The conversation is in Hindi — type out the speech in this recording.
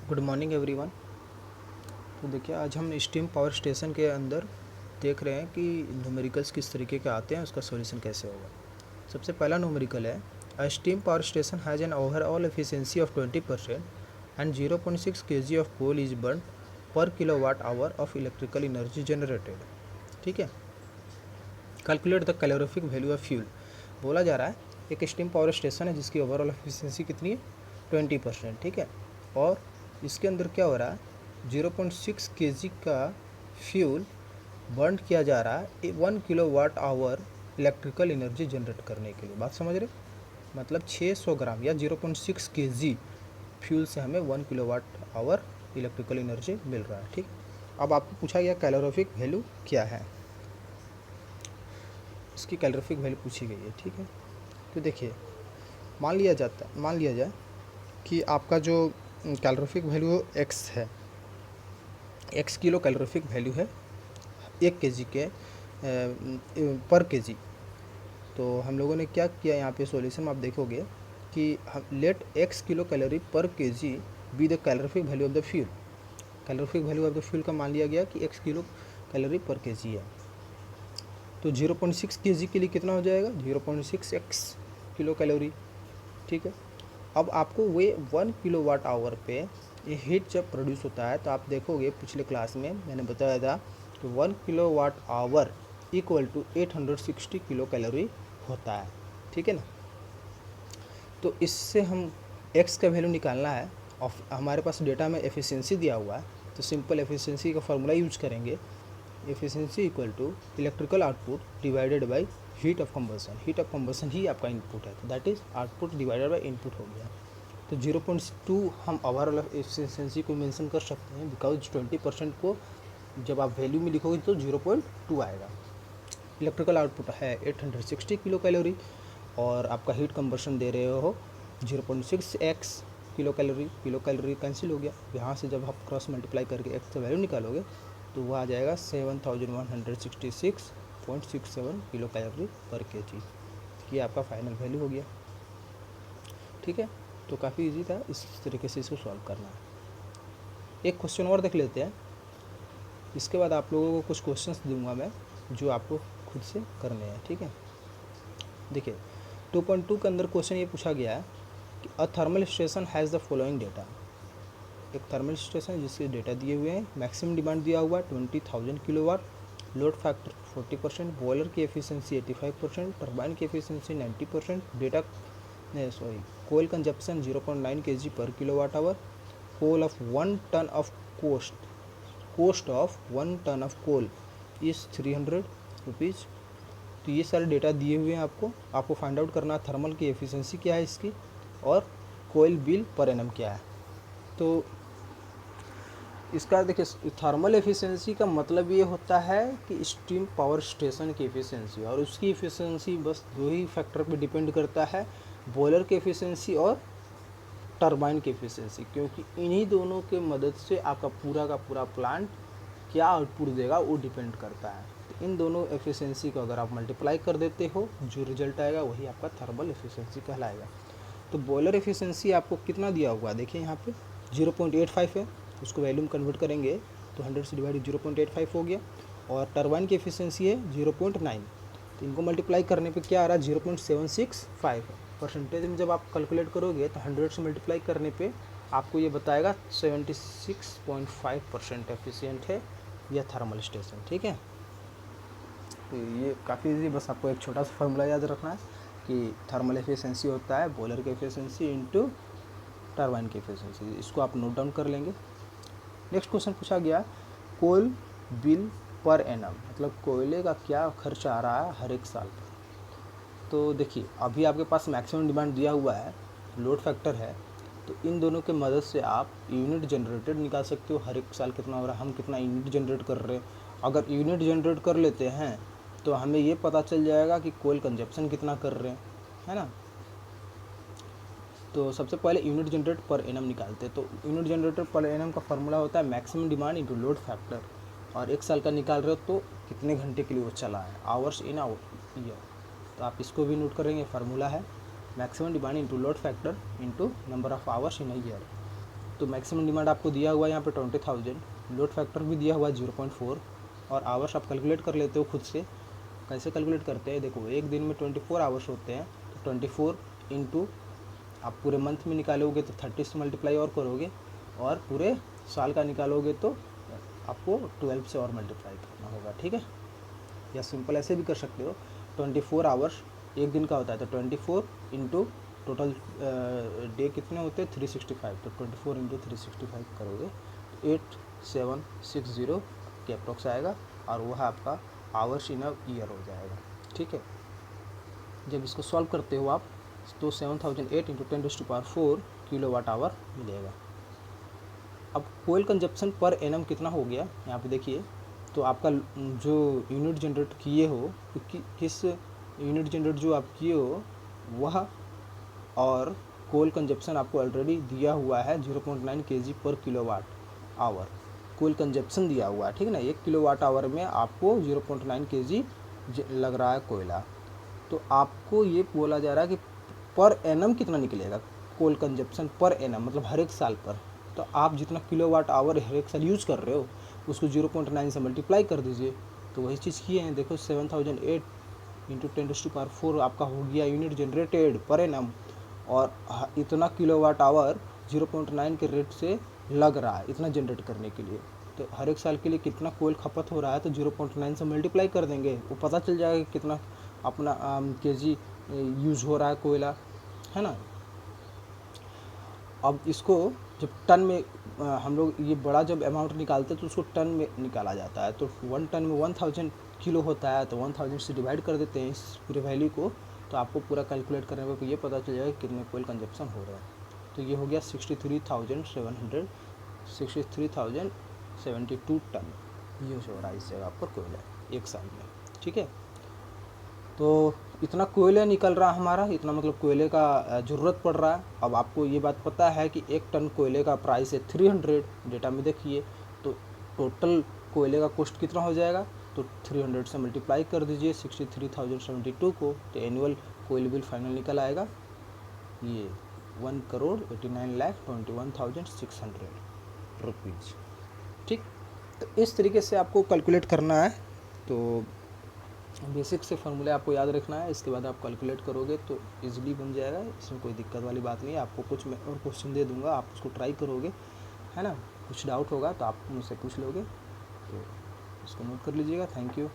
Good morning everyone. तो देखिए आज हम स्टीम पावर स्टेशन के अंदर देख रहे हैं कि न्यूमेरिकल्स किस तरीके के आते हैं, उसका सॉल्यूशन कैसे होगा। सबसे पहला न्यूमेरिकल है a steam power station has an overall efficiency of 20% and 0.6 kg of coal is burn per kilowatt hour of electrical energy generated. ठीक है, calculate the calorific value of fuel. बोला जा रहा है एक स्टीम पावर स्टेशन है जिसकी ओवरऑल एफिशिएंसी कितनी है 20%। ठीक है, और इसके अंदर क्या हो रहा है 0.6 kg का फ्यूल बर्न किया जा रहा है 1 kilowatt our electrical energy generate करने के लिए। बात समझ रहे, मतलब 600 ग्राम या 0.6 kg फ्यूल से हमें 1 किलोवाट आवर इलेक्ट्रिकल एनर्जी मिल रहा है। ठीक, अब आपको पूछा गया कैलोरीफिक वैल्यू क्या है, इसकी कैलोरीफिक वैल्यू पूछी गई है। ठीक है, तो देखिए मान लिया जाए कि आपका जो कैलोरीफिक वैल्यू एक्स है, एक्स किलो कैलोरीफिक वैल्यू है 1 kg के पर केजी। तो हम लोगों ने क्या किया यहाँ पे सॉल्यूशन में आप देखोगे कि हम लेट एक्स किलो कैलोरी पर KG be the calorific value of the fuel. Calorific value of the fuel का मान लिया गया कि एक्स किलो कैलोरी पर केजी है। तो 0.6 kg के लिए कितना हो जाएगा 0.6 एक्स किलो कैलोरी। ठीक है, अब आपको वे 1 किलोवाट आवर पे ये हीट जब प्रोड्यूस होता है तो आप देखोगे पिछले क्लास में मैंने बताया था कि 1 kilowatt hour equal to 860 kilo calorie होता है। ठीक है ना, तो इससे हम एक्स का वैल्यू निकालना है और हमारे पास डेटा में एफिशिएंसी दिया हुआ है, तो सिंपल एफिशिएंसी का फॉर्मूला यूज करेंगे। Efficiency equal to electrical output divided by heat of combustion. Heat of combustion ही आपका इनपुट है, तो that is output divided by input हो गया। तो 0.2 हम ओवरऑल एफिशिएंसी को मेंशन कर सकते हैं बिकॉज 20% को जब आप वैल्यू में लिखोगे तो 0.2 आएगा। इलेक्ट्रिकल आउटपुट है 860 किलो कैलोरी और आपका हीट कंबसन दे रहे हो 0.6 एक्स किलो कैलोरी कैंसिल हो गया। यहाँ से जब आप क्रॉस मल्टीप्लाई करके एक्स का वैल्यू निकालोगे तो वह आ जाएगा 7166.67 किलो कैलोरी पर केजी। ये आपका फाइनल वैल्यू हो गया। ठीक है, तो काफ़ी इजी था, इस तरीके से इसको सॉल्व करना है। एक क्वेश्चन और देख लेते हैं, इसके बाद आप लोगों को कुछ क्वेश्चंस दूंगा मैं जो आपको खुद से करने हैं। ठीक है, देखिए 2.2 के अंदर क्वेश्चन ये पूछा गया है कि a thermal station has the following data. एक थर्मल स्टेशन जिसके डेटा दिए हुए हैं, मैक्सिमम डिमांड दिया हुआ है 20,000 किलोवाट, लोड फैक्टर 40%, बॉयलर की एफिशिएंसी 85%, टरबाइन की एफिशिएंसी 90%, कोयल कंजप्शन 0.9 kg पर kilowatt hour, coal of 1 ton of cost of 1 ton of coal is 300 rupees. तो ये सारे डेटा दिए हुए हैं आपको फाइंड आउट करना थर्मल की एफिशिएंसी क्या है इसकी और कोयल बिल पर एनम क्या है। तो इसका देखिए थर्मल एफिशिएंसी का मतलब ये होता है कि स्टीम पावर स्टेशन की एफिशिएंसी, और उसकी एफिशिएंसी बस दो ही फैक्टर पे डिपेंड करता है, बॉयलर की एफिशिएंसी और टरबाइन की एफिशिएंसी, क्योंकि इन्हीं दोनों के मदद से आपका पूरा का पूरा प्लांट क्या आउटपुट देगा वो डिपेंड करता है। तो इन दोनों एफिशिएंसी को अगर आप मल्टीप्लाई कर देते हो जो रिजल्ट आएगा वही आपका थर्मल एफिशिएंसी कहलाएगा। तो बॉयलर एफिशिएंसी आपको कितना दिया हुआ है, देखिए यहाँ पे 0.85 है, उसको वैल्यूम कन्वर्ट करेंगे तो 100 से डिवाइड 0.85 हो गया, और टरबाइन की एफिशिएंसी है 0.9, तो इनको मल्टीप्लाई करने पे क्या आ रहा है 0.765 है। परसेंटेज में जब आप कैलकुलेट करोगे तो 100 से मल्टीप्लाई करने पे आपको ये बताएगा 76.5% एफिशिएंट है यह थर्मल स्टेशन। ठीक है, तो ये काफ़ी इजी, बस आपको एक छोटा सा फार्मूला याद रखना है कि थर्मल एफिशिएंसी होता है बॉयलर की एफिशिएंसी इंटू टरबाइन की एफिशिएंसी। इसको आप नोट डाउन कर लेंगे। नेक्स्ट क्वेश्चन पूछा गया कोल बिल पर एनम, मतलब कोयले का क्या खर्च आ रहा है हर एक साल पर। तो देखिए अभी आपके पास मैक्सिमम डिमांड दिया हुआ है, लोड फैक्टर है, तो इन दोनों के मदद से आप यूनिट जनरेटेड निकाल सकते हो हर एक साल कितना हो रहा है, हम कितना यूनिट जनरेट कर रहे हैं। अगर यूनिट जनरेट कर लेते हैं तो हमें ये पता चल जाएगा कि कोयल कंजप्शन कितना कर रहे हैं, है ना। तो सबसे पहले यूनिट जनरेट पर एनम निकालते हैं। तो यूनिट जनरेटर पर एनम का फार्मूला होता है maximum demand into load factor, और एक साल का निकाल रहे हो तो कितने घंटे के लिए वो चला है, आवर्स इन ईयर। तो आप इसको भी नोट करेंगे, फार्मूला है maximum demand into load factor into number of hours in a year. तो मैक्सिमम डिमांड आपको दिया हुआ है यहाँ पे 20,000, लोड फैक्टर भी दिया हुआ है 0.4, और आवर्स आप कैलकुलेट कर लेते हो खुद से। कैसे कैलकुलेट करते हैं, देखो एक दिन में 24 आवर्स होते हैं, तो 24 इंटू आप पूरे मंथ में निकालोगे तो 30 से मल्टीप्लाई और करोगे, और पूरे साल का निकालोगे तो आपको 12 से और मल्टीप्लाई करना होगा, ठीक है। या सिंपल ऐसे भी कर सकते हो, 24 आवर्स एक दिन का होता है, तो 24 इंटू टोटल डे कितने होते हैं 365, तो 24 इंटू 365 करोगे 8760 के अप्रोक्स आएगा, और वह आपका आवर्स इन अ ईयर हो जाएगा, ठीक है। जब इसको सॉल्व करते हो आप तो 7008 इंटू 10⁴ किलोवाट आवर मिलेगा। अब कोयल कंजप्शन पर एनम कितना हो गया यहाँ पे देखिए, तो आपका जो यूनिट जनरेट किए हो, किस यूनिट जनरेट जो आप किए हो वह, और कोयल कंजप्शन आपको ऑलरेडी दिया हुआ है 0.9 kg पर किलोवाट आवर, कोयल कंजप्शन दिया हुआ है, ठीक है ना। 1 किलोवाट आवर में आपको 0.9 kg लग रहा है कोयला, तो आपको ये बोला जा रहा है कि पर एनम कितना निकलेगा कोयल कंजप्शन पर एनम, मतलब हर एक साल पर। तो आप जितना किलोवाट आवर हर एक साल यूज़ कर रहे हो उसको 0.9 से मल्टीप्लाई कर दीजिए, तो वही चीज़ किए हैं। देखो 7008 इंटू 10⁴ आपका हो गया यूनिट जनरेटेड पर एनम, और इतना किलोवाट आवर 0.9 के रेट से लग रहा है इतना जनरेट करने के लिए। तो हर एक साल के लिए कितना कोयल खपत हो रहा है, तो 0.9 से मल्टीप्लाई कर देंगे, वो पता चल जाएगा कितना अपना केजी यूज़ हो रहा है कोयला, है ना। अब इसको जब टन में हम लोग ये बड़ा जब अमाउंट निकालते हैं तो उसको टन में निकाला जाता है, तो 1 टन में 1000 किलो होता है, तो 1000 से डिवाइड कर देते हैं इस पूरे वैल्यू को, तो आपको पूरा कैलकुलेट करने पर ये पता चल जाएगा कितने कोयल कंजप्शन हो रहा है। तो ये हो गया 63,072 टन यूज हो रहा है इस जगह पर कोयला एक साल में, ठीक है। तो इतना कोयला निकल रहा हमारा, इतना मतलब कोयले का ज़रूरत पड़ रहा है। अब आपको ये बात पता है कि 1 टन कोयले का प्राइस है 300, डेटा में देखिए, तो टोटल कोयले का कॉस्ट कितना हो जाएगा, तो 300 से मल्टीप्लाई कर दीजिए 63,072 को, तो एनुअल कोयल बिल फाइनल निकल आएगा ये 1,89,21,600 रुपीज़, ठीक। तो इस तरीके से आपको कैलकुलेट करना है, तो बेसिक से फॉर्मूले आपको याद रखना है, इसके बाद आप कैलकुलेट करोगे तो इजीली बन जाएगा, इसमें कोई दिक्कत वाली बात नहीं है। आपको कुछ मैं और क्वेश्चन दे दूंगा, आप उसको ट्राई करोगे, है ना। कुछ डाउट होगा तो आप मुझसे पूछ लोगे, तो इसको नोट कर लीजिएगा। Thank you.